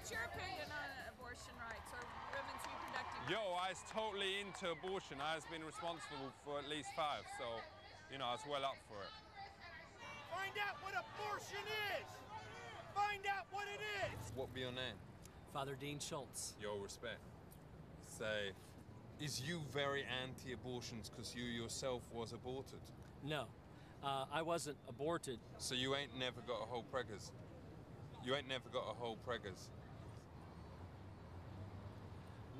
What's your opinion on abortion rights or women's reproductive rights? Yo, I was totally into abortion. I has been responsible for at least 5, so, you know, I was well up for it. Find out what abortion is! Find out what it is! What be your name? Father Dean Schultz. Yo, respect. Say, is you very anti-abortions because you yourself was aborted? No, I wasn't aborted. So you ain't never got a whole preggers? You ain't never got a whole preggers?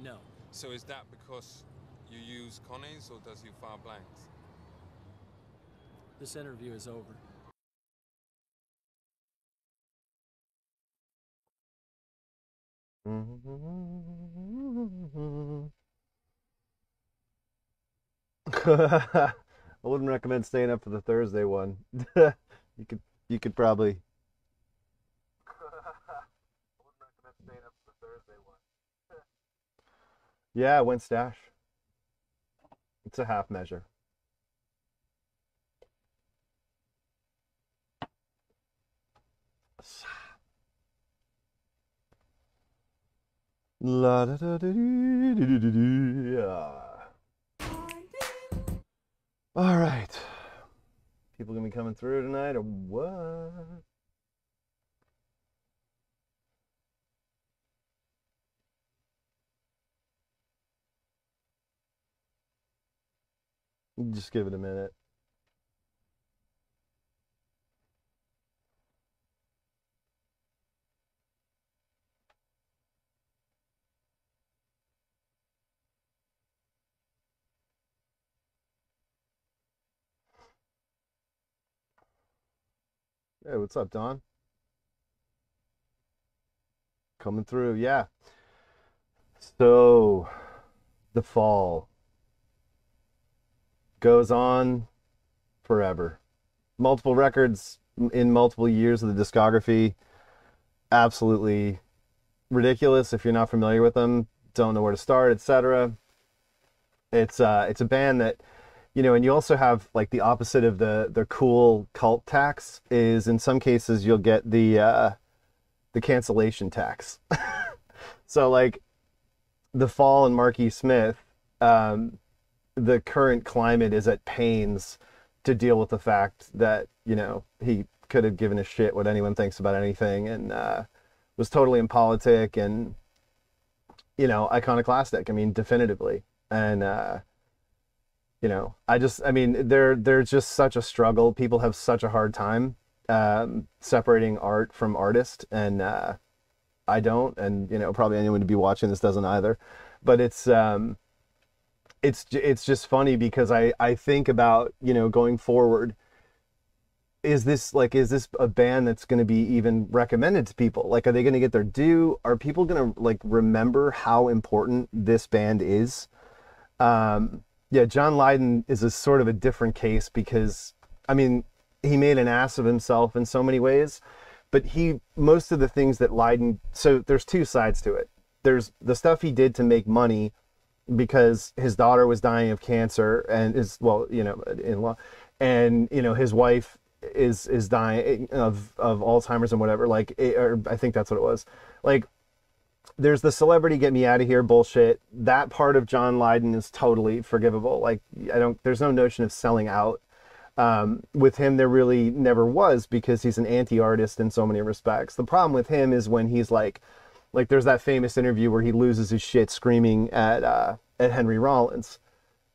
No. So is that because you use connies or does you fire blanks? This interview is over. I wouldn't recommend staying up for the Thursday one. you could probably. I wouldn't recommend staying up for the Thursday one. Yeah, went stash. It's a half measure. La da da da da. All right. People gonna be coming through tonight or what? Just give it a minute. Hey, what's up, Don? Coming through, yeah. So, the fall goes on forever. Multiple records in multiple years of the discography. Absolutely ridiculous if you're not familiar with them, don't know where to start, etc. It's a band that, you know, and you also have like the opposite of the cool cult tax is in some cases you'll get the cancellation tax. So like the Fall and Marky Smith, the current climate is at pains to deal with the fact that, you know, he could have given a shit what anyone thinks about anything and was totally impolitic and, you know, iconoclastic. I mean, definitively. And, you know, I mean, there's just such a struggle. People have such a hard time separating art from artist. And I don't, and, you know, probably anyone to be watching this doesn't either. But it's just funny because I think about, you know, going forward, is this a band that's going to be even recommended to people? Like, are they going to get their due? Are people going to like remember how important this band is? Yeah, John Lydon is a sort of a different case because, I mean, he made an ass of himself in so many ways, but most of the things that Lydon, so there's two sides to it. There's the stuff he did to make money because his daughter was dying of cancer and in-law, and, you know, his wife is dying of Alzheimer's and whatever, like, or I think that's what it was. Like, there's the celebrity get me out of here bullshit. That part of John Lydon is totally forgivable. Like, there's no notion of selling out. With him, there really never was because he's an anti-artist in so many respects. The problem with him is when he's like there's that famous interview where he loses his shit screaming at Henry Rollins.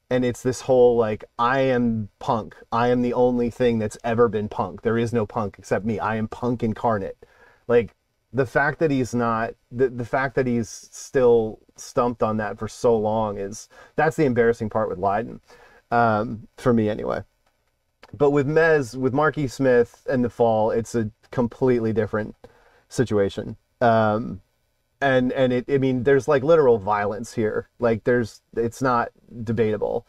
And it's this whole, like, I am punk. I am the only thing that's ever been punk. There is no punk except me. I am punk incarnate. Like, the fact that he's not, the fact that he's still stumped on that for so long that's the embarrassing part with Lydon, for me anyway. But with with Marky Smith and the Fall, it's a completely different situation. I mean, there's like literal violence here. Like it's not debatable.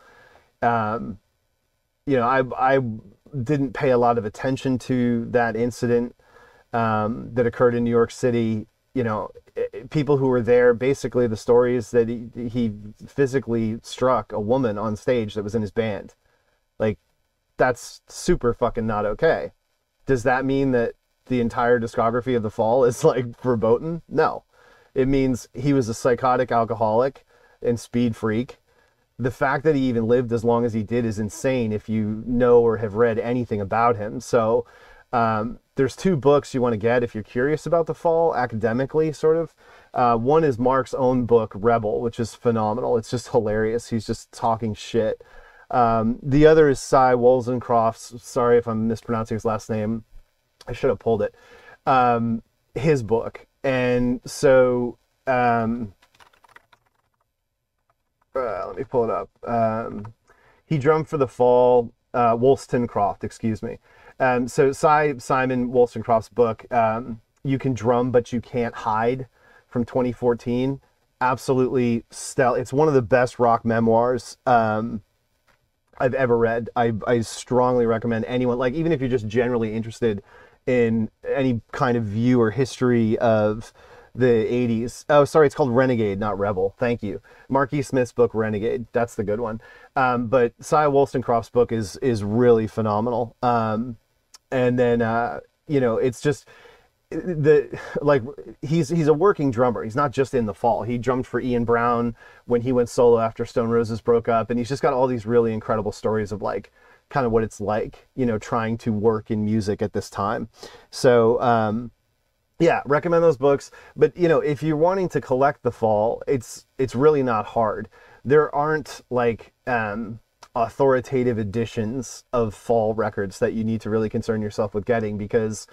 You know, I didn't pay a lot of attention to that incident that occurred in New York City. You know, people who were there, basically the story is that he physically struck a woman on stage that was in his band. Like, that's super fucking not okay. Does that mean that the entire discography of the Fall is like verboten? No. It means he was a psychotic alcoholic and speed freak. The fact that he even lived as long as he did is insane if you know or have read anything about him. So there's 2 books you want to get if you're curious about the fall, academically, sort of. One is Mark's own book, Rebel, which is phenomenal. It's just hilarious. He's just talking shit. The other is Cy Wollstonecraft's, sorry if I'm mispronouncing his last name, I should have pulled it, his book. And so, let me pull it up. He drummed for the fall, Wollstonecraft, excuse me. So Simon Wollstonecraft's book, You Can Drum But You Can't Hide, from 2014, absolutely stellar. It's one of the best rock memoirs I've ever read. I strongly recommend anyone, like, even if you're just generally interested in any kind of view or history of the 80s. Oh, sorry, it's called Renegade, not Rebel. Thank you. Mark E. Smith's book, Renegade. That's the good one. But Cy Wollstonecraft's book is really phenomenal. And then, you know, it's just he's a working drummer. He's not just in the fall. He drummed for Ian Brown when he went solo after Stone Roses broke up, and he's just got all these really incredible stories of like kind of what it's like, you know, trying to work in music at this time. So yeah, recommend those books. But you know, if you're wanting to collect the fall, it's really not hard. There aren't like authoritative editions of fall records that you need to really concern yourself with getting, because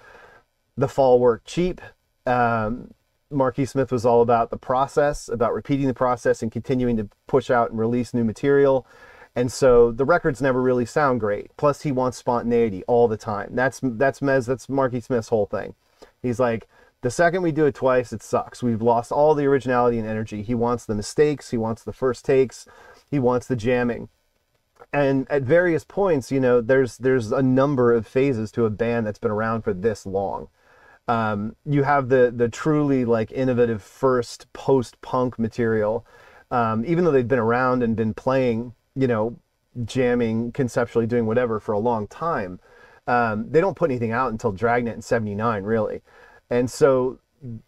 the fall worked cheap. Marquis Smith was all about the process, about repeating the process and continuing to push out and release new material. And so the records never really sound great. Plus he wants spontaneity all the time. That's Marquis Smith's whole thing. He's like, the second we do it twice, it sucks. We've lost all the originality and energy. He wants the mistakes. He wants the first takes. He wants the jamming. And at various points, you know, there's a number of phases to a band that's been around for this long. You have the truly like innovative first post-punk material, even though they've been around and been playing, you know, jamming, conceptually doing whatever for a long time. They don't put anything out until Dragnet in '79, really. And so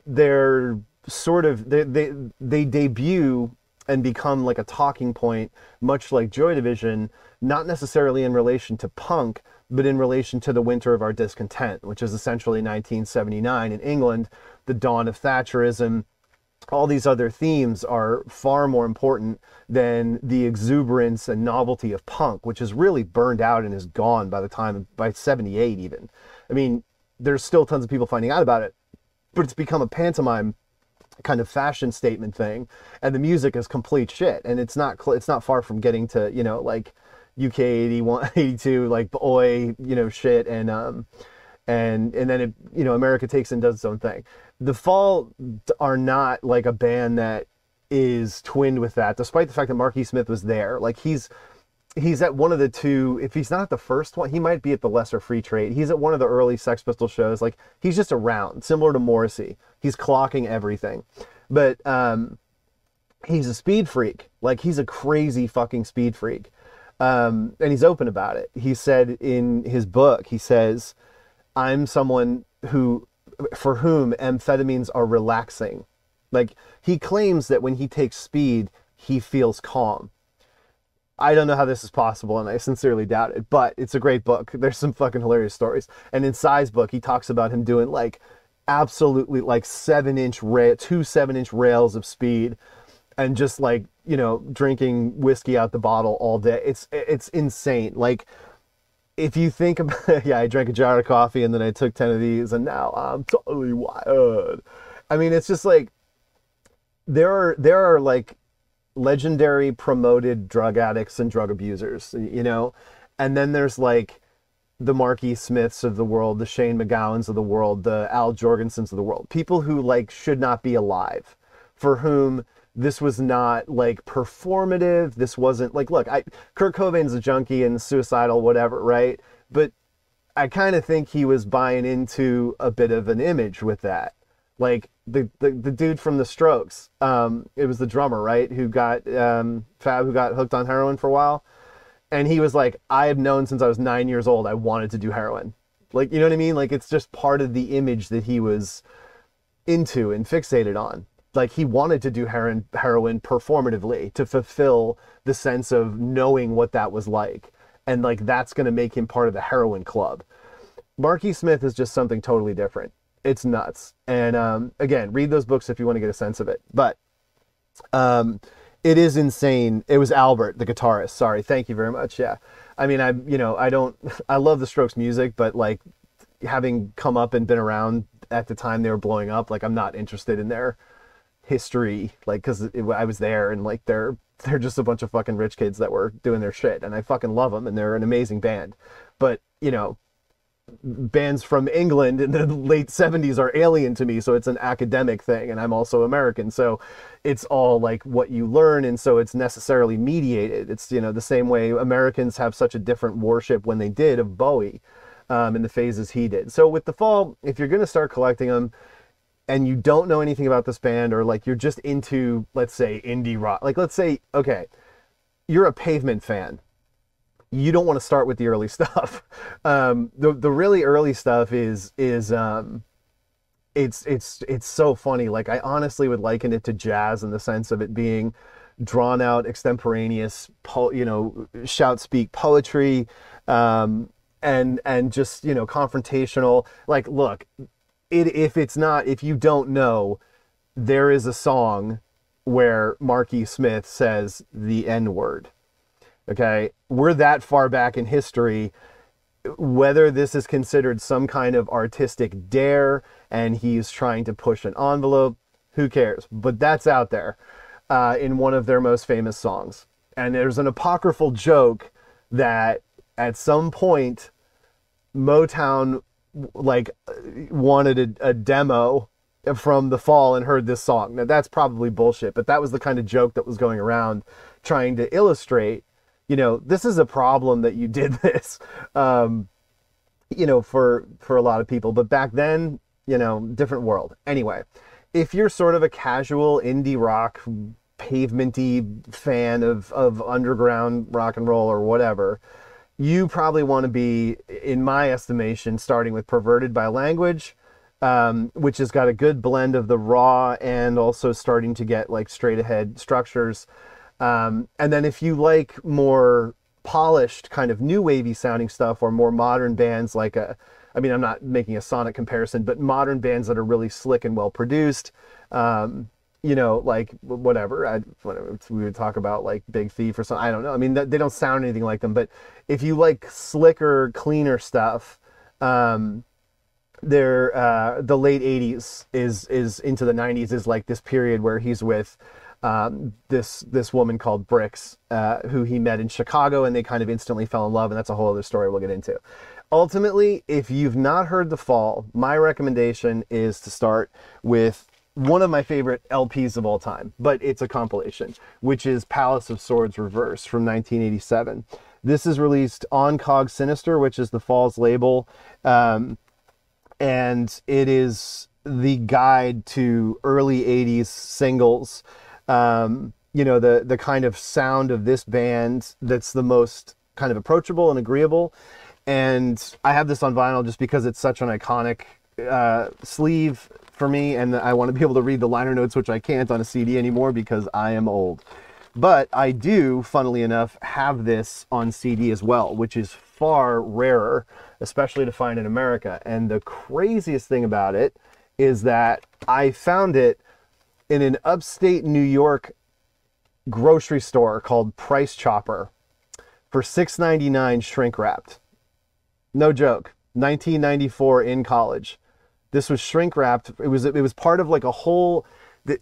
they're sort of, they debut and become like a talking point, much like Joy Division, not necessarily in relation to punk, but in relation to the Winter of Our Discontent, which is essentially 1979 in England, the dawn of Thatcherism. All these other themes are far more important than the exuberance and novelty of punk, which is really burned out and is gone by 78 even. I mean, there's still tons of people finding out about it, but it's become a pantomime kind of fashion statement thing, and the music is complete shit, and it's not far from getting to, you know, like UK 81, 82, like oi, you know, shit, and then it, you know, America Takes and does its own thing. The Fall are not like a band that is twinned with that, despite the fact that Marquis Smith was there. Like he's at one of the two, if he's not at the first one, he might be at the Lesser Free Trade. He's at one of the early Sex Pistols shows. Like he's just around, similar to Morrissey. He's clocking everything. But he's a speed freak. Like he's a crazy fucking speed freak. And he's open about it. He said in his book, he says, I'm someone for whom amphetamines are relaxing. Like he claims that when he takes speed, he feels calm. I don't know how this is possible, and I sincerely doubt it, but it's a great book. There's some fucking hilarious stories. And in Cy's book, he talks about him doing like absolutely like 7-inch 7-inch rails of speed, and just like, you know, drinking whiskey out the bottle all day. It's insane. Like if you think about, yeah, I drank a jar of coffee and then I took 10 of these and now I'm totally wired. I mean, it's just like, there are like legendary promoted drug addicts and drug abusers, you know, and then there's like the Marquis Smiths of the world, the Shane McGowans of the world, the Al Jorgensens of the world, people who like should not be alive, for whom this was not like performative. This wasn't like, look, Kurt Cobain's a junkie and suicidal, whatever, right? But I kind of think he was buying into a bit of an image with that. Like the dude from the Strokes, it was the drummer, right, who got Fab, who got hooked on heroin for a while, and he was like, I have known since I was 9 years old I wanted to do heroin. Like, you know what I mean? Like it's just part of the image that he was into and fixated on. like he wanted to do heroin performatively to fulfill the sense of knowing what that was like. And like, that's going to make him part of the heroin club. Marky Smith is just something totally different. It's nuts. And again, read those books if you want to get a sense of it. But it is insane. It was Albert, the guitarist. Sorry. Thank you very much. Yeah. I mean, I love the Strokes music, but like having come up and been around at the time they were blowing up, like I'm not interested in their history, like, because I was there, and like they're just a bunch of fucking rich kids that were doing their shit, and I fucking love them, and they're an amazing band. But bands from England in the late 70s are alien to me, so it's an academic thing, and I'm also American, so it's all like what you learn, and so it's necessarily mediated. It's the same way Americans have such a different worship when they did of Bowie in the phases he did. So with The Fall, if you're going to start collecting them and you don't know anything about this band, or like you're just into, let's say, indie rock, like let's say, okay, you're a Pavement fan, you don't want to start with the early stuff. The really early stuff is it's so funny. Like I honestly would liken it to jazz in the sense of it being drawn out, extemporaneous, shout speak poetry, and just confrontational. Like, look, if you don't know, there is a song where Marky Smith says the N-word. Okay, we're that far back in history. Whether this is considered some kind of artistic dare and he's trying to push an envelope, who cares? But that's out there in one of their most famous songs. And there's an apocryphal joke that at some point Motown wanted a demo from The Fall and heard this song. Now that's probably bullshit, but that was the kind of joke that was going around trying to illustrate, this is a problem that you did this, for a lot of people. But back then, different world. Anyway, if you're sort of a casual indie rock, pavement-y fan of underground rock and roll or whatever, you probably want to be, in my estimation, starting with Perverted by Language, which has got a good blend of the raw and also starting to get like straight ahead structures. And then if you like more polished kind of new wavy sounding stuff, or more modern bands like I'm not making a Sonic comparison, but modern bands that are really slick and well produced, like whatever, we would talk about like Big Thief or something. I don't know. I mean, they don't sound anything like them, but if you like slicker, cleaner stuff, the late 80s is into the 90s is like this period where he's with this woman called Brix, who he met in Chicago, and they kind of instantly fell in love, and that's a whole other story we'll get into. Ultimately, if you've not heard The Fall, my recommendation is to start with one of my favorite LPs of all time, but it's a compilation, which is Palace of Swords Reverse from 1987. This is released on Cog Sinister, which is The Fall's label, and it is the guide to early 80s singles. The kind of sound of this band that's the most kind of approachable and agreeable. And I have this on vinyl just because it's such an iconic sleeve for me, and I want to be able to read the liner notes, which I can't on a CD anymore because I am old. But I do, funnily enough, have this on CD as well, which is far rarer, especially to find in America. And the craziest thing about it is that I found it in an upstate New York grocery store called Price Chopper for $6.99 shrink wrapped. No joke. 1994 in college. This was shrink wrapped. It was part of like a whole.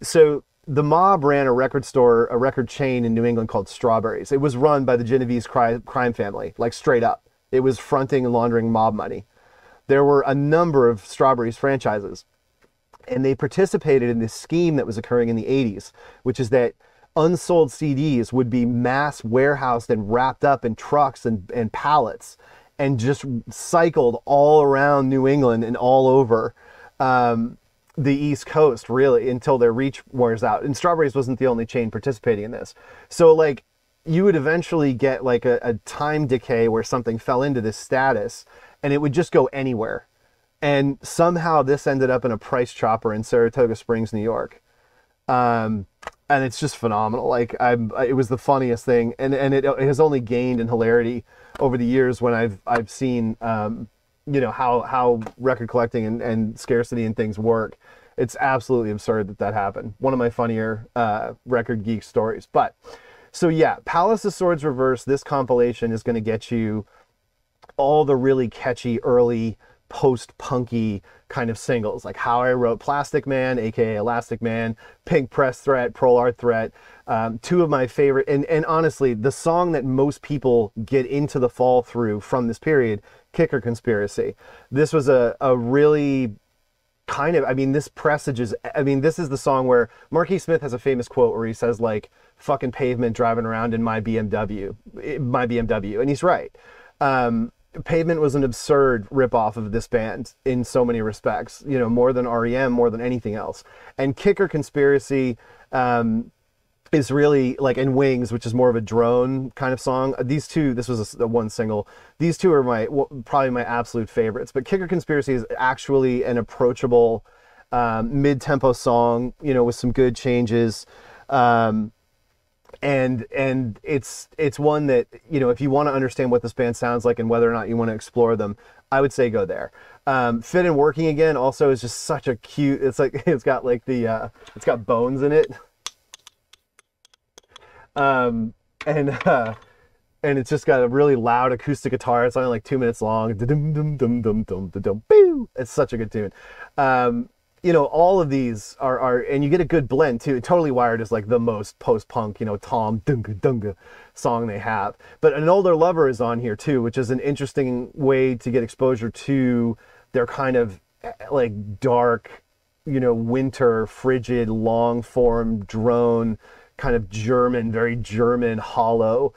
So the mob ran a record store, a record chain in New England called Strawberries. It was run by the Genovese crime family, like straight up. It was fronting and laundering mob money. There were a number of Strawberries franchises, and they participated in this scheme that was occurring in the 80s, which is that unsold CDs would be mass warehoused and wrapped up in trucks and pallets, and just cycled all around New England and all over the East Coast, really, until their reach wears out. And Strawberries wasn't the only chain participating in this. So like, you would eventually get like a time decay where something fell into this status, and it would just go anywhere. And somehow this ended up in a Price Chopper in Saratoga Springs, New York. And it's just phenomenal. Like it was the funniest thing, and it has only gained in hilarity over the years when I've seen you know, how record collecting and scarcity and things work. It's absolutely absurd that happened. One of my funnier record geek stories. But so yeah, Palace of Swords Reverse, this compilation is going to get you all the really catchy early post-punky kind of singles, like How I Wrote Plastic Man, aka Elastic Man, Pink Press Threat, Prolar Threat, two of my favorite, and honestly, the song that most people get into the fall through from this period, Kicker Conspiracy. This was a really kind of, I mean, this presages, I mean, this is the song where Marquis Smith has a famous quote where he says, like, fucking Pavement driving around in my BMW, and he's right. Pavement was an absurd ripoff of this band in so many respects, you know, more than REM, more than anything else. And Kicker Conspiracy is really like, and Wings, which is more of a drone kind of song. These two, this was a one single. These two are probably my absolute favorites. But Kicker Conspiracy is actually an approachable mid-tempo song, you know, with some good changes. And it's one that, you know, if you want to understand what this band sounds like and whether or not you want to explore them, I would say go there. Fit and Working Again also is just such a cute, it's like, it's got like the, it's got bones in it. And it's just got a really loud acoustic guitar. It's only like 2 minutes long. It's such a good tune. You know, all of these are, and you get a good blend too. Totally Wired is like the most post-punk, you know, Tom Dunga Dunga song they have. But An Older Lover is on here too, which is an interesting way to get exposure to their kind of like dark, you know, winter, frigid, long form drone, kind of German, very German, hollow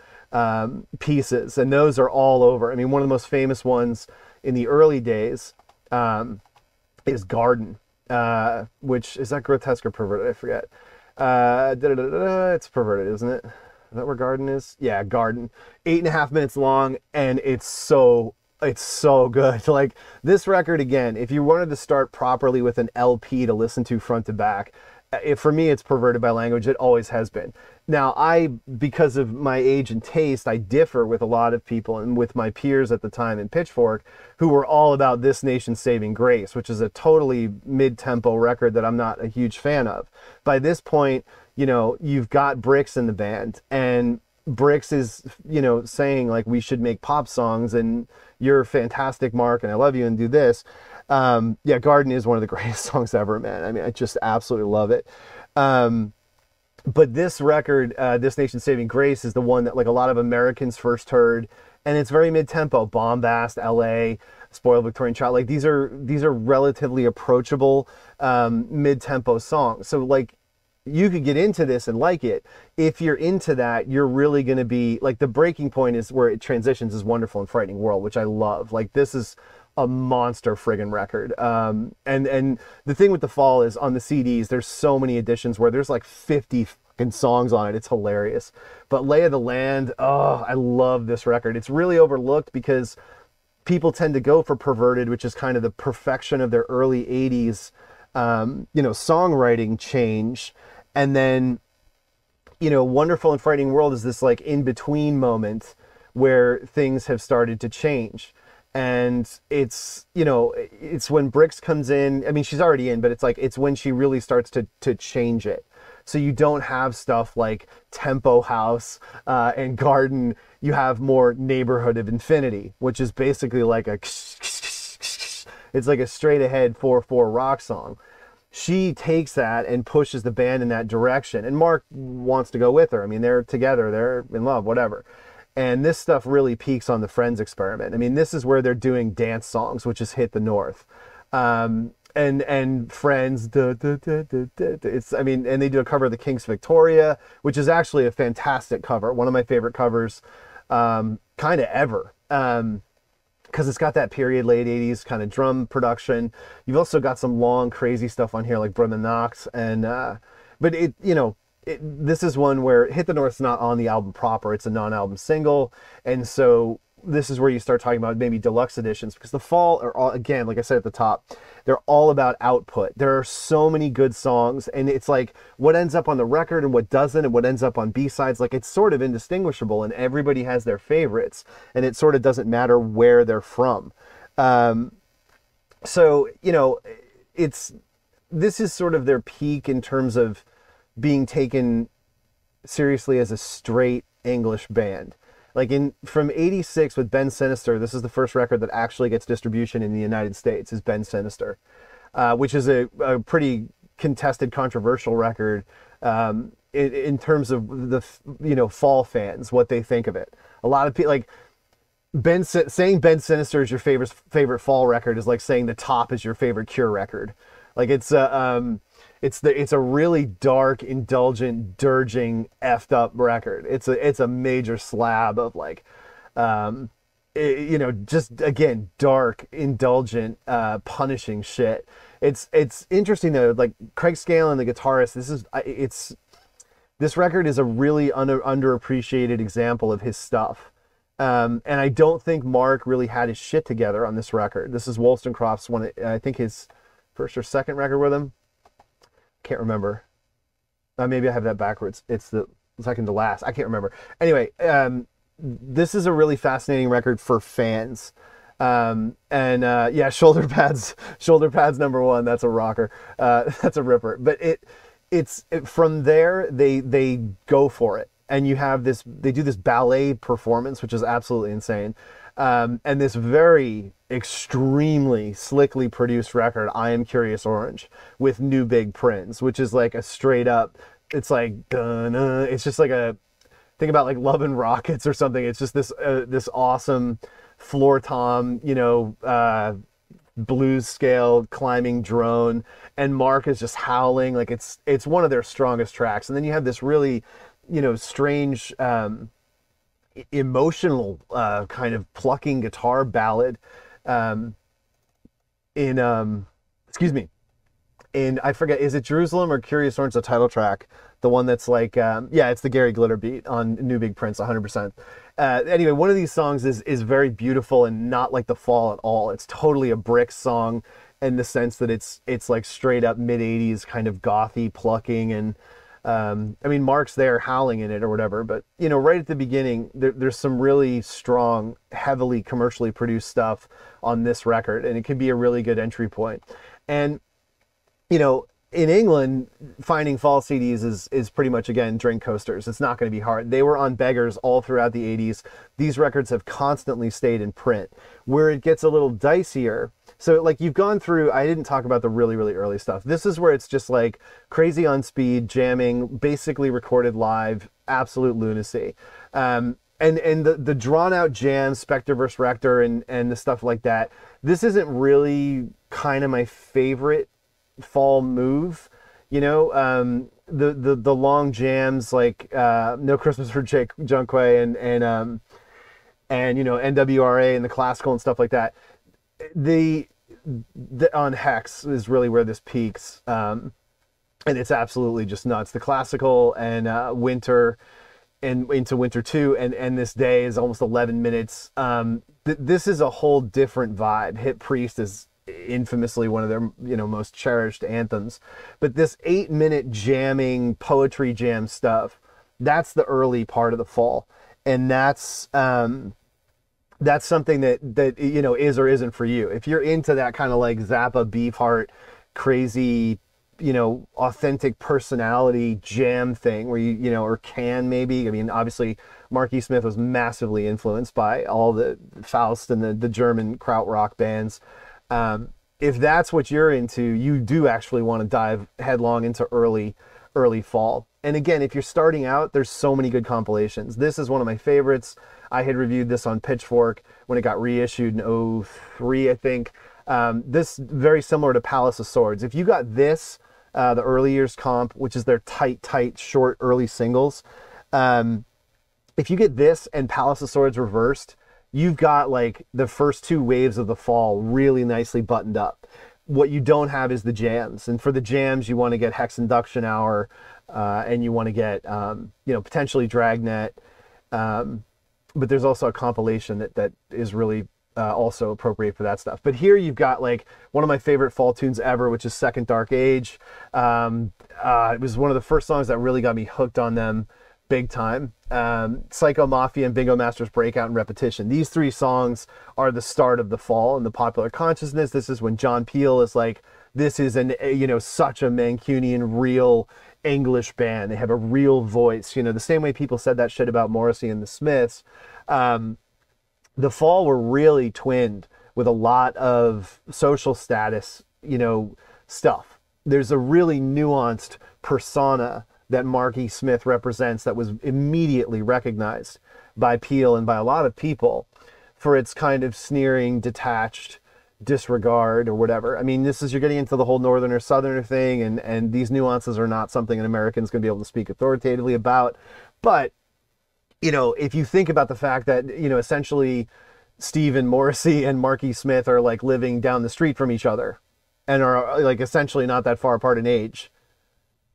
pieces. And those are all over. I mean, one of the most famous ones in the early days is Garden. Which is that grotesque or perverted? I forget. It's perverted, isn't it? Is that where Garden is? Yeah, Garden. 8.5 minutes long, and it's so good. Like this record, again, if you wanted to start properly with an LP to listen to front to back, for me, it's perverted by language. It always has been. Now, because of my age and taste, I differ with a lot of people and with my peers at the time in Pitchfork, who were all about This Nation's Saving Grace, which is a totally mid-tempo record that I'm not a huge fan of. By this point, you know, you've got Brix in the band, and Brix is, you know, saying like, we should make pop songs, and you're fantastic, Mark, and I love you, and do this. Yeah, Garden is one of the greatest songs ever, man. I mean, I just absolutely love it. But this record, This Nation's Saving Grace, is the one that like a lot of Americans first heard, and it's very mid-tempo. Bombast, LA, Spoiled Victorian Child, like these are relatively approachable mid-tempo songs. So like you could get into this and like it. If you're into that, you're really going to be like, the breaking point is where it transitions is Wonderful and Frightening World, which I love. Like this is a monster friggin' record. And the thing with the fall is on the CDs, there's so many editions where there's like 50 fucking songs on it. It's hilarious. But Lay of the Land, oh, I love this record. It's really overlooked because people tend to go for Perverted, which is kind of the perfection of their early 80s, you know, songwriting change. And then, you know, Wonderful and Frightening World is this like in-between moment where things have started to change. And it's, you know, it's when Brix comes in. I mean, she's already in, but it's like, it's when she really starts to change it. So you don't have stuff like Tempo House and Garden. You have more Neighborhood of Infinity, which is basically like it's like a straight ahead 4/4 rock song. She takes that and pushes the band in that direction. And Mark wants to go with her. I mean, they're together, they're in love, whatever. And this stuff really peaks on the Friends Experiment. I mean, this is where they're doing dance songs, which is Hit the North. And Friends, it's, I mean, and they do a cover of the Kinks' Victoria, which is actually a fantastic cover. One of my favorite covers kind of ever. Because it's got that period, late 80s kind of drum production. You've also got some long, crazy stuff on here like Brother Knox. And, but it, you know, this is one where Hit the North's not on the album proper. It's a non-album single. And so this is where you start talking about maybe deluxe editions, because the fall are all, again, like I said at the top, they're all about output. There are so many good songs, and it's like what ends up on the record and what doesn't, and what ends up on B-sides, like it's sort of indistinguishable, and everybody has their favorites, and it sort of doesn't matter where they're from. So, you know, this is sort of their peak in terms of being taken seriously as a straight English band. Like from '86 with Ben Sinister, this is the first record that actually gets distribution in the United States, is Ben Sinister, which is a pretty contested, controversial record in terms of the, you know, fall fans, what they think of it. A lot of people, like, saying Ben Sinister is your favorite fall record is like saying The Top is your favorite Cure record. Like it's a really dark, indulgent, dirging, effed up record. It's a major slab of like, you know, just again, dark, indulgent, punishing shit. It's interesting though, like Craig Scanlon, the guitarist, this record is a really underappreciated example of his stuff. And I don't think Mark really had his shit together on this record. This is Wollstonecraft's one, I think his first or second record with him. Can't remember. Maybe I have that backwards. It's the second to last. I can't remember. Anyway, this is a really fascinating record for fans. Yeah, shoulder pads #1. That's a rocker. That's a ripper. But it's from there they go for it. And you have they do this ballet performance, which is absolutely insane. And this very extremely slickly produced record, I Am Curious Orange, with New Big Prince, which is like a straight up, it's like, it's just like think about like Love and Rockets or something. It's just this awesome floor tom, you know, blues scale climbing drone. And Mark is just howling. Like it's one of their strongest tracks. And then you have this really, you know, strange, emotional kind of plucking guitar ballad in I forget, is it Jerusalem or Curious Orange, the title track, the one that's like yeah, it's the Gary Glitter beat on New Big Prince, 100%. Anyway, one of these songs is very beautiful and not like The Fall at all. It's totally a Brick song in the sense that it's like straight up mid-80s kind of gothy plucking, and I mean, Mark's there howling in it or whatever, but, you know, right at the beginning, there's some really strong, heavily commercially produced stuff on this record, and it could be a really good entry point. And, you know, in England, finding fall CDs is pretty much, again, drink coasters. It's not going to be hard. They were on beggars all throughout the 80s. These records have constantly stayed in print. Where it gets a little dicier, so like you've gone through, I didn't talk about the really, really early stuff. This is where it's just like crazy on speed, jamming, basically recorded live, absolute lunacy. And the drawn out jams, Spectre vs. Rector and the stuff like that, this isn't really kind of my favorite fall move, you know. The long jams like No Christmas for Jake Junquet and you know, NWRA and the classical and stuff like that. The on Hex is really where this peaks, and it's absolutely just nuts. The classical and Winter and into Winter 2 and This Day is almost 11 minutes. This is a whole different vibe. Hit Priest is infamously one of their, you know, most cherished anthems, but this 8-minute jamming poetry jam stuff, that's the early part of the fall, and that's something that you know, is or isn't for you. If you're into that kind of like Zappa, Beefheart, crazy, you know, authentic personality jam thing where you know, or Can maybe, I mean, obviously Marky Smith was massively influenced by all the Faust and the German krautrock bands. If that's what you're into, you do actually want to dive headlong into early fall. And again, if you're starting out, there's so many good compilations. This is one of my favorites. I had reviewed this on Pitchfork when it got reissued in 03, I think. This very similar to Palace of Swords. If you got this, the early years comp, which is their tight, short, early singles, if you get this and Palace of Swords reversed, you've got like the first 2 waves of the fall really nicely buttoned up. What you don't have is the jams. And for the jams, you want to get Hex Induction Hour, and you want to get, you know, potentially Dragnet, but there's also a compilation that is really also appropriate for that stuff. But here you've got like one of my favorite fall tunes ever, which is Second Dark Age. It was one of the first songs that really got me hooked on them big time. Psycho Mafia and Bingo Master's Breakout and Repetition. These three songs are the start of the fall in the popular consciousness. This is when John Peel is like, this is such a Mancunian real English band. They have a real voice, the same way people said that shit about Morrissey and the Smiths. The Fall were really twinned with a lot of social status, stuff. There's a really nuanced persona that Marky Smith represents that was immediately recognized by Peel and by a lot of people for its kind of sneering, detached disregard or whatever. I mean, you're getting into the whole northerner southerner thing, and these nuances are not something an American's going to be able to speak authoritatively about. But if you think about the fact that essentially Stephen Morrissey and Marky Smith are like living down the street from each other and are like essentially not that far apart in age,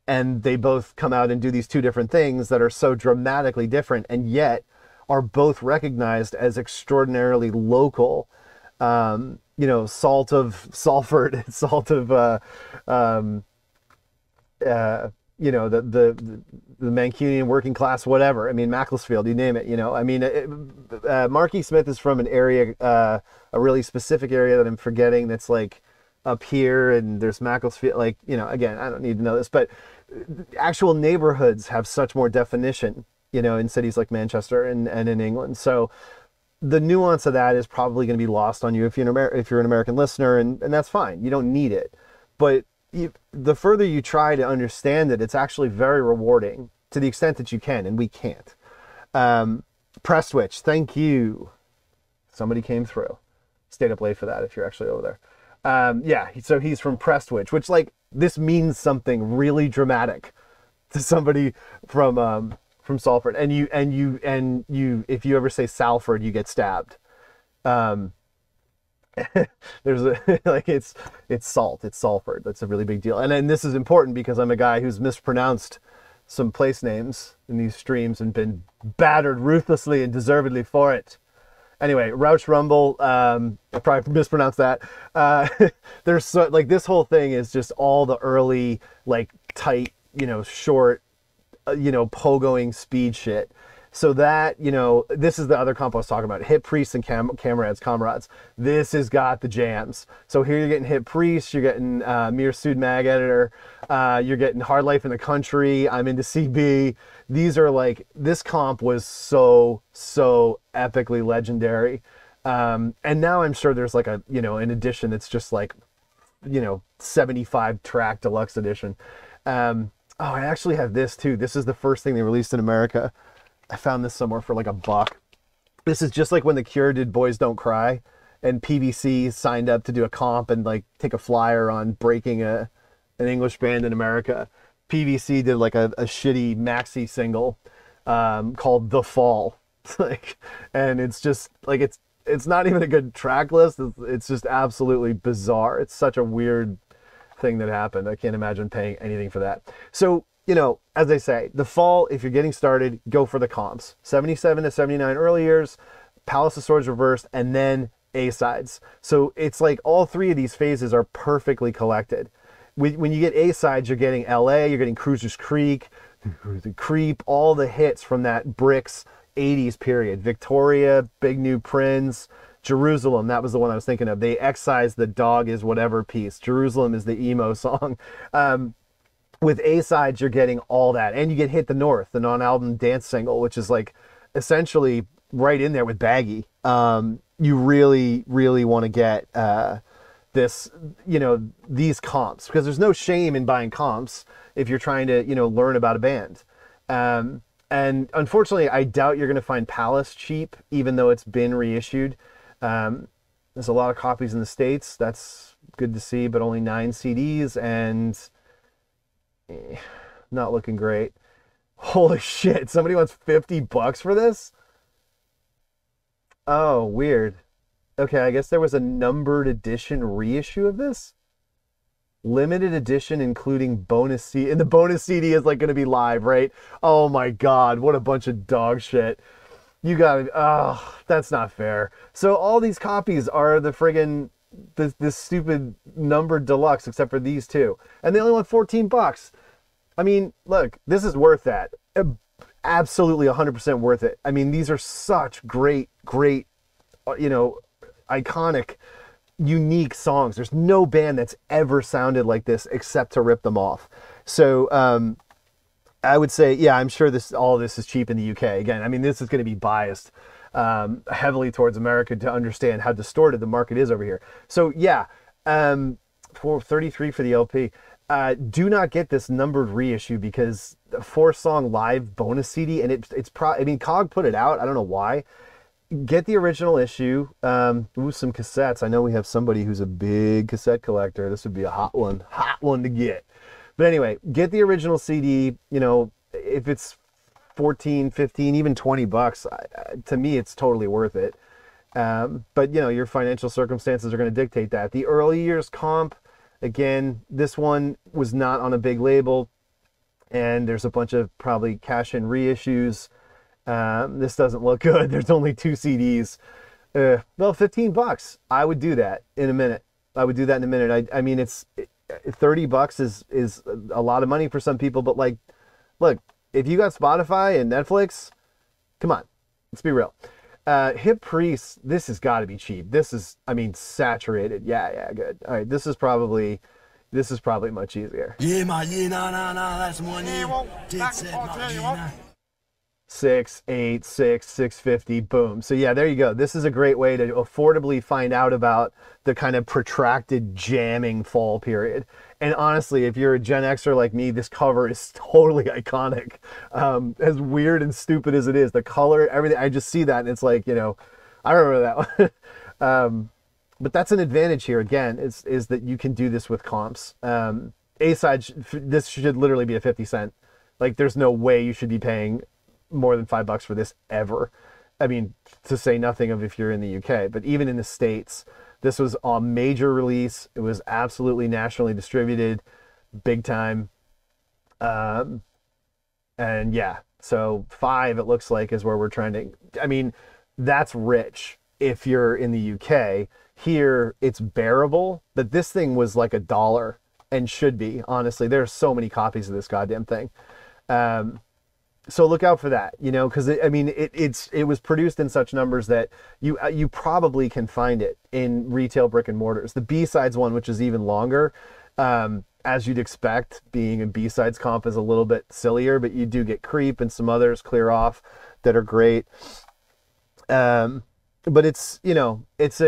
and they both come out and do these two different things that are so dramatically different and yet are both recognized as extraordinarily local. Salt of Salford, salt of the Mancunian working class, whatever. I mean, Macclesfield, you name it. Marky Smith is from an area, a really specific area that I'm forgetting. That's like up here, and there's Macclesfield. Again, I don't need to know this, but actual neighborhoods have such more definition, in cities like Manchester and in England. So the nuance of that is probably going to be lost on you if you're an American listener, and that's fine. You don't need it, but the further you try to understand it, it's actually very rewarding to the extent that you can, and we can't. Press Switch, thank you. Somebody came through. Stayed up late for that if you're actually over there. So he's from Prestwich, which this means something really dramatic to somebody from Salford. And you if you ever say Salford, you get stabbed. There's it's salt, it's Salford. That's a really big deal. And this is important because I'm a guy who's mispronounced some place names in these streams and been battered ruthlessly and deservedly for it. Anyway, Rouch Rumble, I probably mispronounced that. There's this whole thing is just all the early tight, short, pogoing speed shit. So that, this is the other comp I was talking about. Hit Priests and Comrades. This has got the jams. So here you're getting Hit Priests, you're getting Mere Sud Mag Editor, you're getting Hard Life in the Country, I'm into CB. These are this comp was so epically legendary. And now I'm sure there's an edition that's just 75 track deluxe edition. I actually have this too. This is the first thing they released in America. I found this somewhere for $1. This is just like when The Cure did Boys Don't Cry, and PVC signed up to do a comp and take a flyer on breaking an English band in America. PVC did a shitty maxi single called The Fall. And it's just it's not even a good track list. It's just absolutely bizarre. It's such a weird thing that happened. I can't imagine paying anything for that. So, as I say, The Fall, if you're getting started, go for the comps. 77 to 79 early years, Palace of Swords Reversed, and then A-sides. So it's all three of these phases are perfectly collected. When you get A-sides, you're getting LA, you're getting Cruisers Creek, Creep, all the hits from that Bricks 80s period. Victoria, Big New Prince, Jerusalem, that was the one I was thinking of. They excised the Dog Is Whatever piece. Jerusalem is the emo song. With A-sides, you're getting all that. And you get Hit the North, the non-album dance single, which is essentially right in there with Baggy. You really, really want to get this, these comps, because there's no shame in buying comps if you're trying to, learn about a band. And unfortunately, I doubt you're going to find Palace cheap, even though it's been reissued. There's a lot of copies in the States. That's good to see, but only 9 CDs and not looking great. Holy shit, somebody wants $50 for this? Oh, weird. Okay, I guess there was a numbered edition reissue of this. Limited edition, including bonus CD. And the bonus CD is going to be live, right? Oh my God, what a bunch of dog shit. You gotta, oh, that's not fair. So all these copies are the friggin' this stupid numbered deluxe, except for these two, and they only want $14. I mean, look, this is worth that. Absolutely 100% worth it. I mean, these are such great, you know, iconic, unique songs. There's no band that's ever sounded like this except to rip them off. So, I would say, yeah, I'm sure all of this is cheap in the UK. Again, I mean, this is going to be biased heavily towards America to understand how distorted the market is over here. So yeah, for $33 for the LP. Do not get this numbered reissue because the 4-song live bonus CD, and I mean, COG put it out. I don't know why. Get the original issue. Ooh, some cassettes. I know we have somebody who's a big cassette collector. This would be a hot one to get. But anyway, get the original CD. You know, if it's 14, 15, even $20, to me, it's totally worth it. But, you know, your financial circumstances are going to dictate that. The early years comp, again, this one was not on a big label, and there's a bunch of probably cash-in reissues. This doesn't look good. There's only 2 CDs. Well, $15. I would do that in a minute. I would do that in a minute. I mean, $30 is a lot of money for some people, but like, look, if you got Spotify and Netflix, come on, let's be real. Hip Priest, this has got to be cheap. This is, I mean, saturated. Yeah, good. All right, this is probably much easier. Yeah, that's one. Yeah, 686, 650, boom. So yeah, there you go. This is a great way to affordably find out about the kind of protracted jamming fall period. And honestly, if you're a Gen Xer like me, this cover is totally iconic. As weird and stupid as it is, the color, everything, I just see that and it's like, you know, I remember that one. But that's an advantage here, again, is that you can do this with comps. A-side, this should literally be a 50 cent. Like, there's no way you should be paying more than $5 for this ever. I mean, to say nothing of if you're in the UK, but even in the States, this was a major release. It was absolutely nationally distributed, big time. And yeah, so 5, it looks like, is where we're trying to, I mean, that's rich if you're in the UK. Here, it's bearable, but this thing was like $1 and should be, honestly. There's so many copies of this goddamn thing. So look out for that, you know, because I mean, it was produced in such numbers that you probably can find it in retail brick and mortars. The B-sides one, which is even longer, as you'd expect, being a B-sides comp is a little bit sillier, but you do get Creep and some others Clear Off that are great. But it's, you know, it's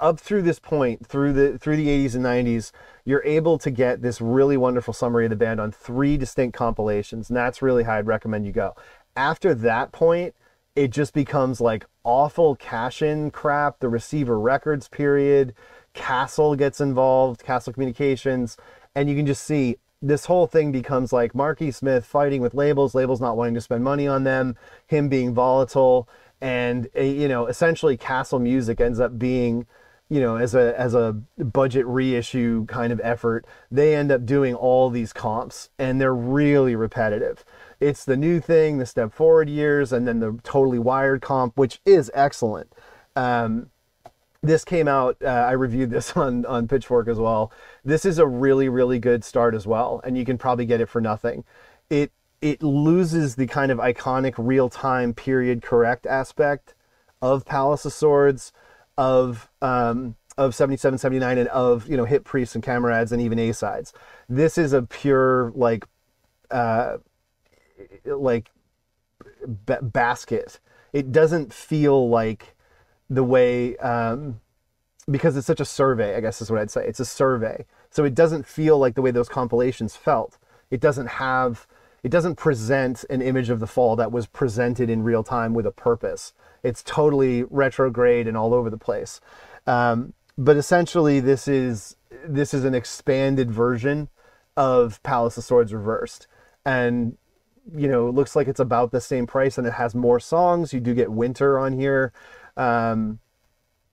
up through this point, through the 80s and 90s, you're able to get this really wonderful summary of the band on 3 distinct compilations, and that's really how I'd recommend you go. After that point, it just becomes like awful cash-in crap, the Receiver Records period, Castle gets involved, Castle Communications, and you can just see this whole thing becomes like Marky Smith fighting with labels not wanting to spend money on them, him being volatile, and you know, essentially Castle Music ends up being, you know, as a budget reissue kind of effort, they end up doing all these comps, and they're really repetitive. It's the New Thing, the Step Forward years, and then the Totally Wired comp, which is excellent. This came out, I reviewed this on Pitchfork as well. This is a really, really good start as well, and you can probably get it for nothing. It loses the kind of iconic real-time period correct aspect of Palace of Swords, of 77, 79, and of, you know, Hip Priests and Camarads and even A-sides. This is a pure basket. It doesn't feel like the way, because it's such a survey, I guess is what I'd say. It's a survey. So it doesn't feel like the way those compilations felt. It doesn't present an image of the fall that was presented in real time with a purpose. It's totally retrograde and all over the place. But essentially this is an expanded version of Palace of Swords reversed. And, you know, it looks like it's about the same price, and it has more songs. You do get Winter on here.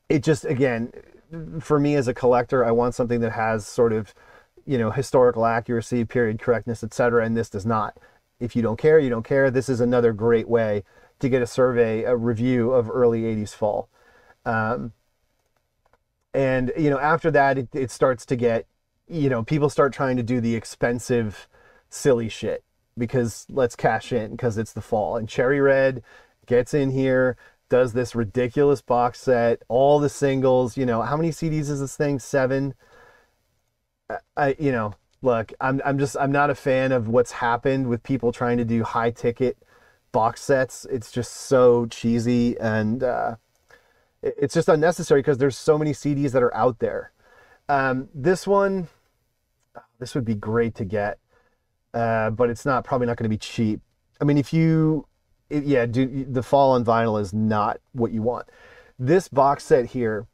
It just, again, for me as a collector, I want something that has sort of, you know, historical accuracy, period correctness, etc., and this does not. If you don't care, you don't care. This is another great way to get a review of early 80s fall. And, you know, after that, it starts to get, you know, people start trying to do the expensive, silly shit because let's cash in because it's the fall. And Cherry Red gets in here, does this ridiculous box set, all the singles, you know, how many CDs is this thing? 7? You know, look, I'm not a fan of what's happened with people trying to do high ticket box sets. It's just so cheesy and it's just unnecessary because there's so many CDs that are out there. This one, this would be great to get, but it's probably not going to be cheap. I mean, the fall on vinyl is not what you want. This box set here,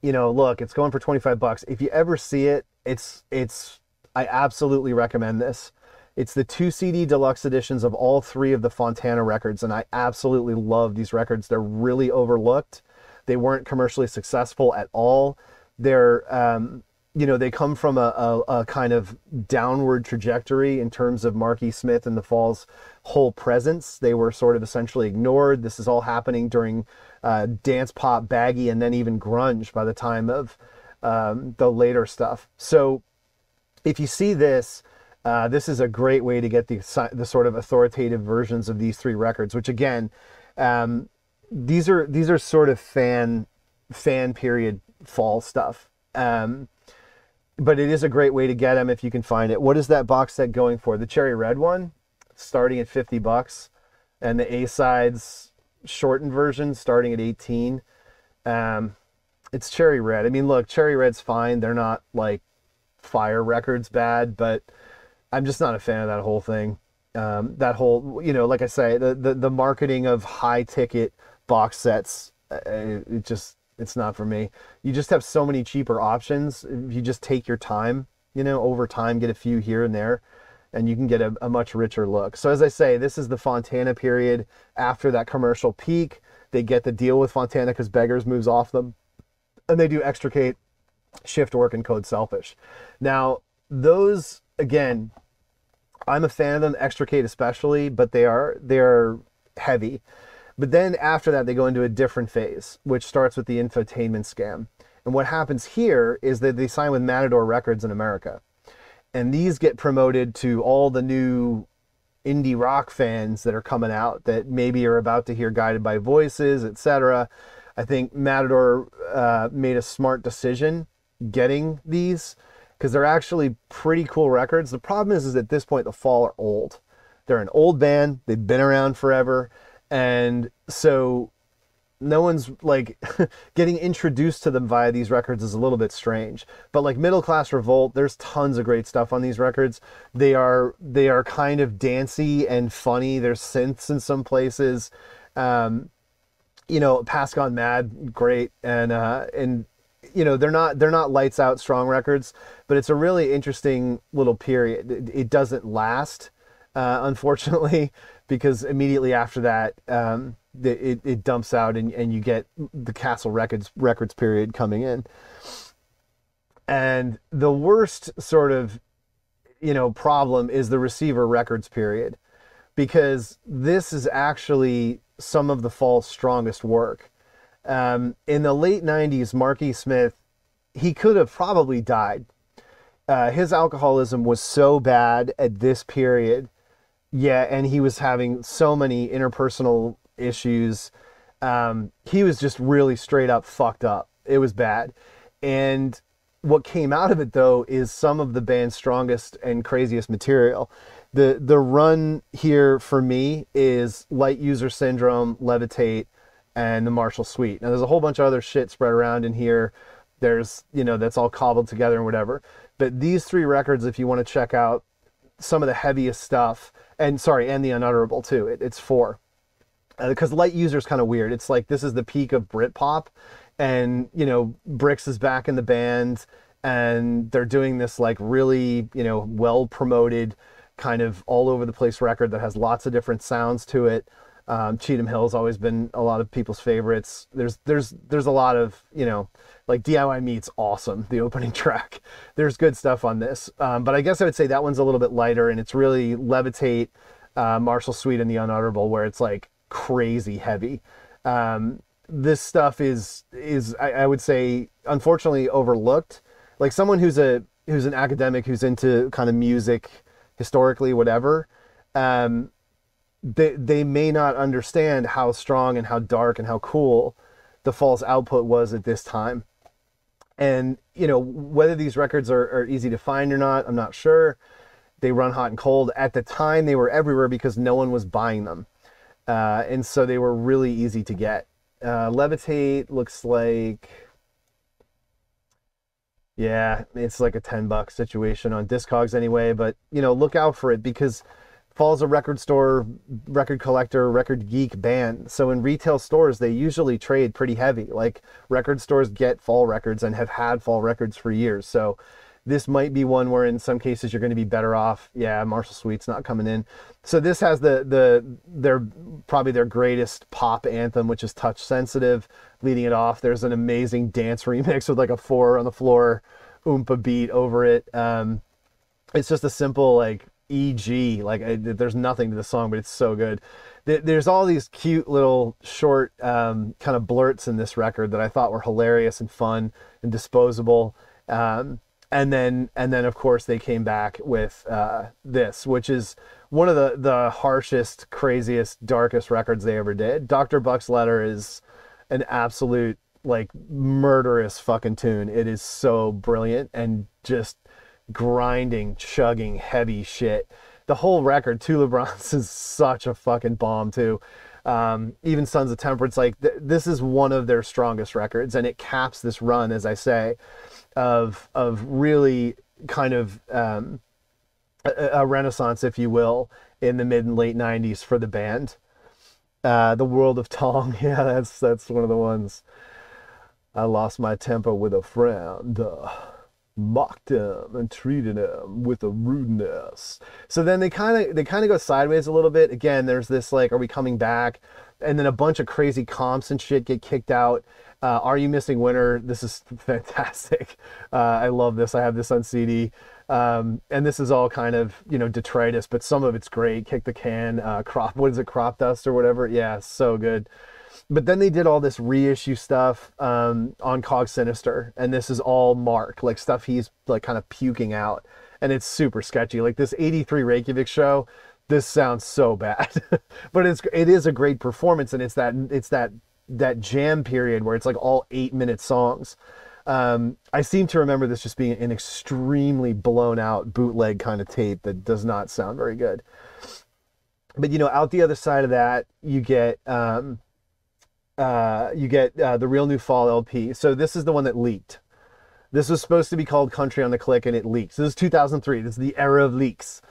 you know, look, it's going for $25. If you ever see it, I absolutely recommend this. It's the 2 CD deluxe editions of all 3 of the Fontana records, and I absolutely love these records. They're really overlooked. They weren't commercially successful at all. They're, you know, they come from a kind of downward trajectory in terms of Marky Smith and the Fall's whole presence. They were sort of essentially ignored. This is all happening during dance pop, baggy, and then even grunge by the time of the later stuff. So if you see this, this is a great way to get the sort of authoritative versions of these 3 records, which again, these are sort of fan period fall stuff. But it is a great way to get them if you can find it. What is that box set going for? The Cherry Red one, starting at $50, and the A-sides shortened version starting at 18. It's Cherry Red. I mean, look, Cherry Red's fine. They're not like Fire Records bad, but I'm just not a fan of that whole thing. That whole, you know, like I say, the marketing of high ticket box sets, it's not for me. You just have so many cheaper options. If you just take your time, you know, over time, get a few here and there, and you can get a much richer look. So as I say, this is the Fontana period. After that commercial peak, they get the deal with Fontana because Beggars moves off them, and they do Extricate, Shift Work, and Code Selfish. Now, those, again, I'm a fan of them, Extricate especially, but they are heavy. But then after that, they go into a different phase, which starts with the infotainment scam. And what happens here is that they sign with Matador Records in America. And these get promoted to all the new indie rock fans that are coming out that maybe are about to hear Guided by Voices, etc. I think Matador made a smart decision getting these because they're actually pretty cool records. The problem is at this point, the Fall are old. They're an old band. They've been around forever. And so no one's like getting introduced to them via these records is a little bit strange. But like Middle Class Revolt, there's tons of great stuff on these records. They are kind of dancey and funny. There's synths in some places. You know, Pass Gone Mad, great. And you know, they're not lights out strong records, but it's a really interesting little period. It doesn't last, unfortunately, because immediately after that, it dumps out and you get the Castle Records period coming in. And the worst sort of, you know, problem is the Receiver Records period, because this is actually some of the Fall's strongest work. In the late 90s, Marky Smith, he could have probably died. His alcoholism was so bad at this period. Yeah, and he was having so many interpersonal issues. He was just really straight up fucked up. It was bad. And what came out of it, though, is some of the band's strongest and craziest material. The run here for me is Light User Syndrome, Levitate, and the Marshall Suite. Now, there's a whole bunch of other shit spread around in here. There's, you know, that's all cobbled together and whatever. But these 3 records, if you want to check out some of the heaviest stuff, and the Unutterable too. It's 4. Because Light User is kind of weird. It's like this is the peak of Britpop, and you know Brix is back in the band, and they're doing this like really, you know, well promoted kind of all over the place record that has lots of different sounds to it. Cheatham Hill's always been a lot of people's favorites. There's a lot of, you know, like DIY Meat's awesome, the opening track. There's good stuff on this. But I guess I would say that one's a little bit lighter, and it's really Levitate, Marshall Suite, and The Unutterable, where it's like crazy heavy. This stuff is I would say, unfortunately overlooked. Like someone who's an academic, who's into kind of music historically, whatever, they may not understand how strong and how dark and how cool the Fall's output was at this time. And, you know, whether these records are easy to find or not, I'm not sure. They run hot and cold. At the time, they were everywhere because no one was buying them. And so they were really easy to get. Levitate looks like, yeah, it's like a $10 situation on Discogs anyway. But, you know, look out for it, because Fall's a record store, record collector, record geek band. So in retail stores, they usually trade pretty heavy. Like record stores get Fall records and have had Fall records for years. So this might be one where in some cases you're going to be better off. Yeah, Marshall Suite's not coming in. So this has their probably their greatest pop anthem, which is Touch Sensitive, leading it off. There's an amazing dance remix with like a 4 on the floor oompa beat over it. It's just a simple like EG, like there's nothing to the song, but it's so good. There's all these cute little short kind of blurts in this record that I thought were hilarious and fun and disposable. And then of course they came back with this, which is one of the harshest, craziest, darkest records they ever did. Dr. Buck's Letter is an absolute like murderous fucking tune. It is so brilliant and just grinding, chugging, heavy shit. The whole record, Two LeBrons, is such a fucking bomb too. Even Sons of Temperance, like this is one of their strongest records, and it caps this run, as I say, of really kind of a renaissance, if you will, in the mid and late 90s for the band. The World of Tong, yeah, that's one of the ones. I lost my temper with a friend, mocked him and treated him with a rudeness. So then they kind of go sideways a little bit. Again, there's this like, are we coming back? And then a bunch of crazy comps and shit get kicked out. Are You Missing Winter? This is fantastic. I love this. I have this on CD. And this is all kind of, you know, detritus, but some of it's great. Kick the Can, Crop Dust or whatever? Yeah, so good. But then they did all this reissue stuff on Cog Sinister, and this is all Mark, like stuff he's like kind of puking out, and it's super sketchy. Like this 83 Reykjavik show, this sounds so bad, but it is a great performance, and it's that jam period where it's like all 8-minute songs. I seem to remember this just being an extremely blown out bootleg kind of tape that does not sound very good. But you know, out the other side of that, you get the Real New Fall LP. So this is the one that leaked. This was supposed to be called Country on the Click, and it leaked. So this is 2003. This is the era of leaks.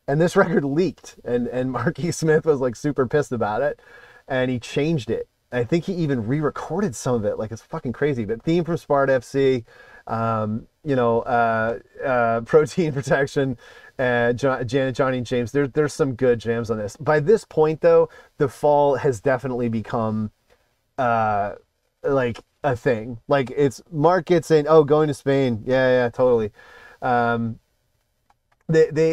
And this record leaked, and Marky Smith was like super pissed about it, and he changed it. I think he even re-recorded some of it. Like, it's fucking crazy. But Theme from Sparta FC, Protein Protection, Janet, Johnny, and James. There's some good jams on this. By this point, though, the Fall has definitely become like a thing. Like, it's Mark gets in, oh, going to Spain, yeah, totally.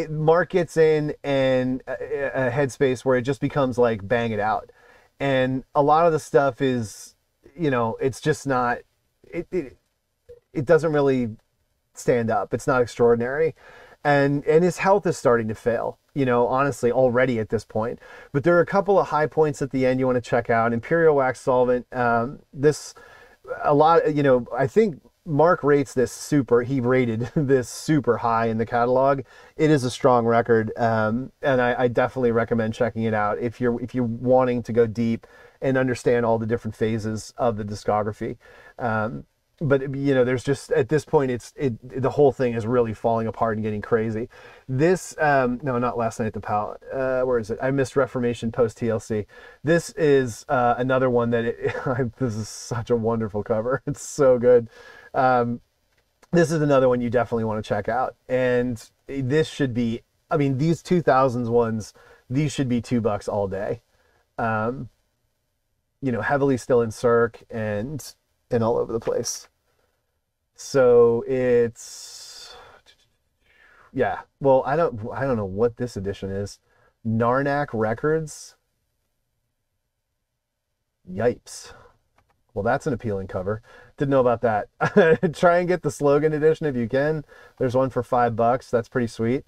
Mark gets in and a headspace where it just becomes like bang it out, and a lot of the stuff is, you know, it's just not, it doesn't really stand up. It's not extraordinary, and his health is starting to fail, you know, honestly, already at this point. But there are a couple of high points at the end you want to check out. Imperial Wax Solvent, I think Mark rated this super high in the catalog. It is a strong record, and I definitely recommend checking it out if you're wanting to go deep and understand all the different phases of the discography. But you know, there's just, at this point, the whole thing is really falling apart and getting crazy. This, no, not Last Night at the Palace. Where is it? I missed Reformation post TLC. This is another one that this is such a wonderful cover. It's so good. This is another one you definitely want to check out. And this should be, I mean, these 2000s ones, these should be $2 all day. you know, heavily still in Cirque and all over the place. So it's, yeah. Well, I don't know what this edition is. Narnak Records. Yipes. Well, that's an appealing cover. Didn't know about that. Try and get the slogan edition if you can. There's one for $5. That's pretty sweet.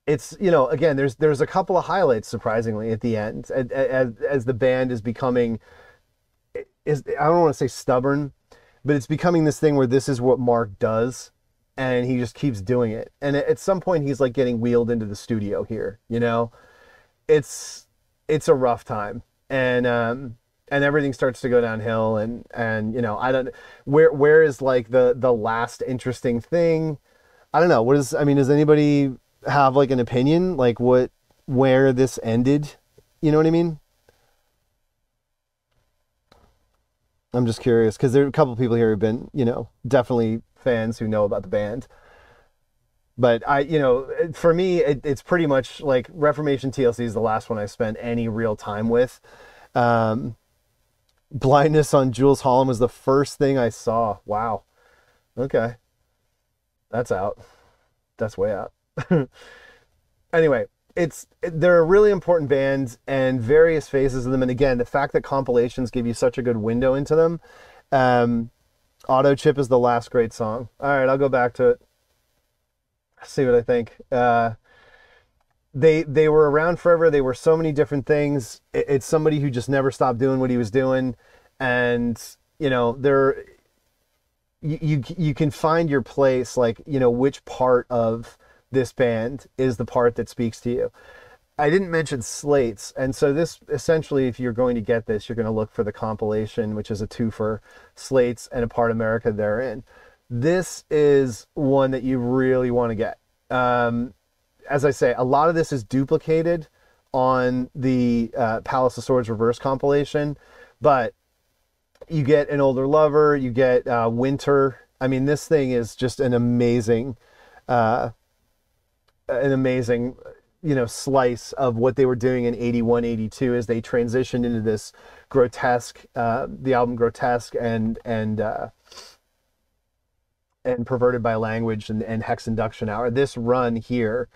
It's, you know, again, there's a couple of highlights surprisingly at the end as the band is becoming, I don't want to say stubborn, but it's becoming this thing where this is what Mark does, and he just keeps doing it. And at some point, he's like getting wheeled into the studio here. You know, it's a rough time, and everything starts to go downhill. And you know, I don't, where is like the last interesting thing? I don't know. Does anybody have like an opinion, like where this ended? You know what I mean? I'm just curious because there are a couple of people here who've been, you know, definitely fans who know about the band. But you know, for me, it's pretty much like Reformation TLC is the last one I spent any real time with. Blindness on Jules Holland was the first thing I saw. Wow. Okay. That's out. That's way out. Anyway, they're a really important band and various phases of them. And again, the fact that compilations give you such a good window into them. Auto Chip is the last great song. All right, I'll go back to it. See what I think. They were around forever. They were so many different things. It's somebody who just never stopped doing what he was doing. And, you know, you can find your place, like, you know, which part of this band is the part that speaks to you. I didn't mention slates, and so this essentially, if you're going to get this, you're going to look for the compilation, which is a twofer, Slates and A Part America therein. This is one that you really want to get. As I say, a lot of this is duplicated on the Palace of Swords Reverse compilation, but you get An Older Lover, you get Winter. I mean, this thing is just an amazing, you know, slice of what they were doing in 81, 82 as they transitioned into this grotesque, the album Grotesque and Perverted by Language and Hex Induction Hour. This run here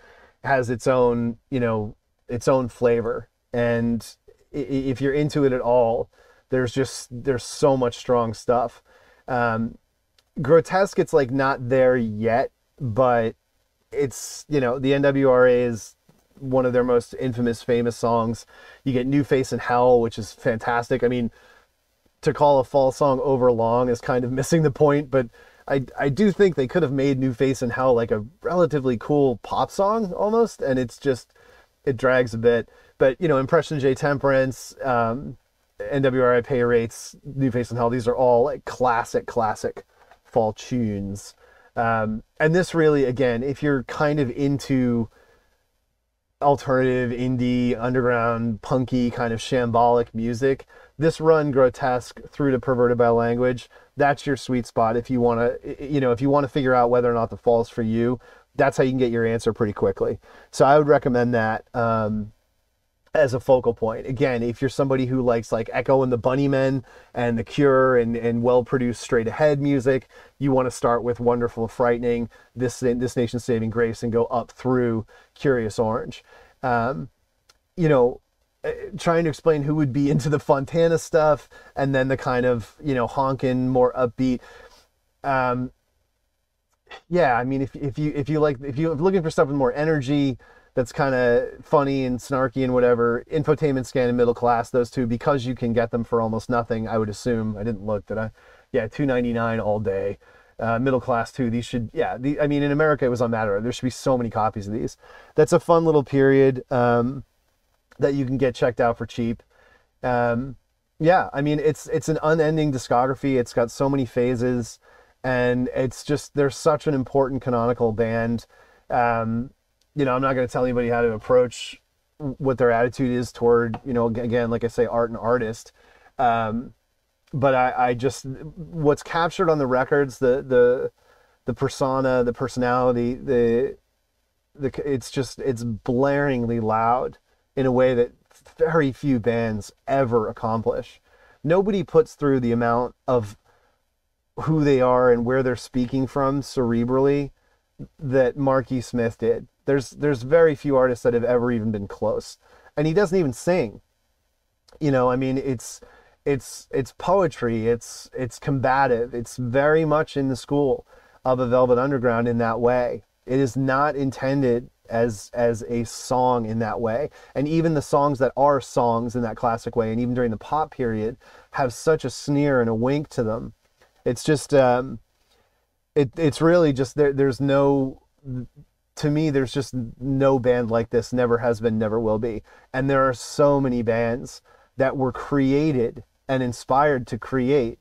has its own, you know, its own flavor. And if you're into it at all, there's so much strong stuff. Grotesque, it's like not there yet, but it's, you know, the NWRA is one of their most infamous, famous songs. You get New Face in Hell, which is fantastic. I mean, to call a fall song overlong is kind of missing the point, but I do think they could have made New Face in Hell like a relatively cool pop song almost, and it's just, it drags a bit. But, you know, Impression J Temperance, NWRA Pay Rates, New Face in Hell, these are all like classic fall tunes. And this really, again, if you're kind of into alternative, indie, underground, punky, kind of shambolic music, this run, Grotesque through to Perverted by Language, that's your sweet spot. If you want to, you know, if you want to figure out whether or not the fall's for you, that's how you can get your answer pretty quickly. So I would recommend that as a focal point. Again, if you're somebody who likes like Echo and the Bunnymen and The Cure and well-produced straight ahead music, you want to start with Wonderful Frightening, This Nation's Saving Grace, and go up through Curious Orange. You know, trying to explain who would be into the Fontana stuff and then the kind of, you know, honkin', more upbeat. Yeah, I mean, if you're looking for stuff with more energy, that's kind of funny and snarky and whatever, Infotainment Scan and Middle Class, those two, because you can get them for almost nothing, I would assume. I didn't look, did I? Yeah, $2.99 all day. Middle Class too. These should, yeah. I mean, in America it was on Matter. There should be so many copies of these. That's a fun little period that you can get checked out for cheap. Yeah, I mean, it's an unending discography. It's got so many phases, and it's just, they're such an important canonical band. You know, I'm not going to tell anybody how to approach what their attitude is toward, you know, again, like I say, art and artist. But I just, what's captured on the records, the persona, the personality, it's blaringly loud in a way that very few bands ever accomplish. Nobody puts through the amount of who they are and where they're speaking from cerebrally that Marky Smith did. There's very few artists that have ever even been close. And he doesn't even sing. You know, I mean, it's poetry, it's combative, it's very much in the school of a Velvet Underground in that way. It is not intended as a song in that way. And even the songs that are songs in that classic way, and even during the pop period, have such a sneer and a wink to them. It's just, it's really just, there's no, to me, there's just no band like this, never has been, never will be. And there are so many bands that were created and inspired to create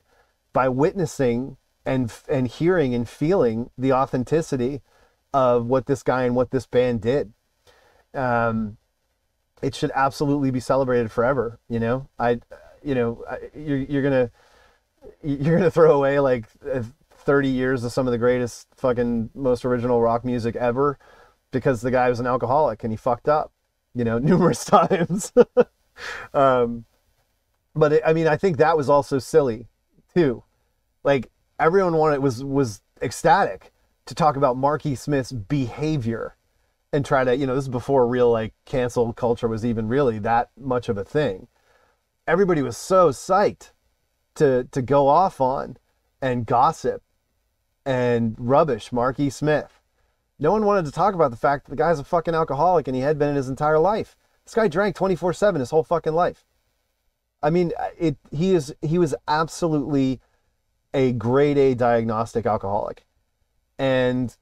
by witnessing and hearing and feeling the authenticity of what this guy and what this band did. It should absolutely be celebrated forever. You know, you're gonna throw away like 30 years of some of the greatest fucking most original rock music ever because the guy was an alcoholic and he fucked up, you know, numerous times. But I mean, I think that was also silly too. Like everyone was ecstatic to talk about Marky Smith's behavior and try to, you know, this is before real like cancel culture was even really that much of a thing. Everybody was so psyched to go off on and gossip and rubbish Marky Smith. No one wanted to talk about the fact that the guy's a fucking alcoholic and he had been in his entire life. This guy drank 24/7 his whole fucking life. I mean, he was absolutely a grade A diagnostic alcoholic. And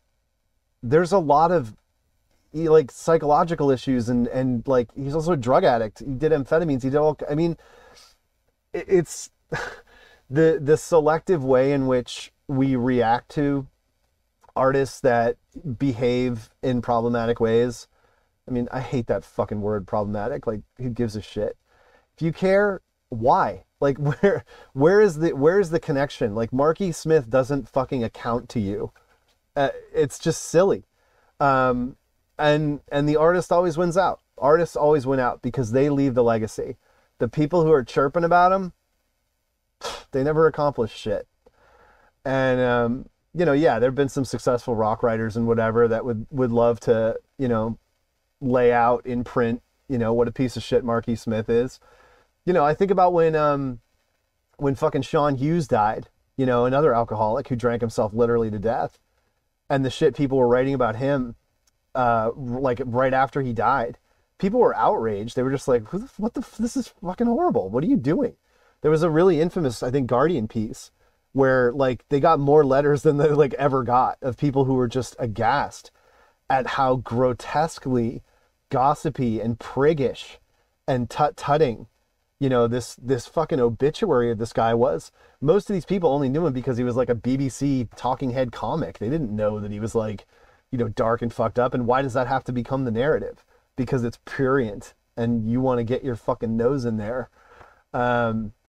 there's a lot of like psychological issues and like he's also a drug addict. He did amphetamines. He did all, I mean, it's the selective way in which we react to artists that behave in problematic ways. I mean, I hate that fucking word problematic. Like who gives a shit? If you care, why? Like where is the connection? Like Marky Smith doesn't fucking account to you. It's just silly. And the artist always wins out. Artists always win out because they leave the legacy. The people who are chirping about them, they never accomplish shit. And you know, yeah, there've been some successful rock writers and whatever that would love to, you know, lay out in print, you know, what a piece of shit Marky Smith is. You know, I think about when fucking Sean Hughes died, you know, another alcoholic who drank himself literally to death, and the shit people were writing about him, like right after he died, people were outraged. They were just like, this is fucking horrible. What are you doing? There was a really infamous, I think, Guardian piece where like they got more letters than they like ever got of people who were just aghast at how grotesquely gossipy and priggish and tut-tutting, you know, this fucking obituary of this guy was. Most of these people only knew him because he was like a BBC talking head comic. They didn't know that he was like, you know, dark and fucked up. And why does that have to become the narrative? Because it's prurient and you want to get your fucking nose in there.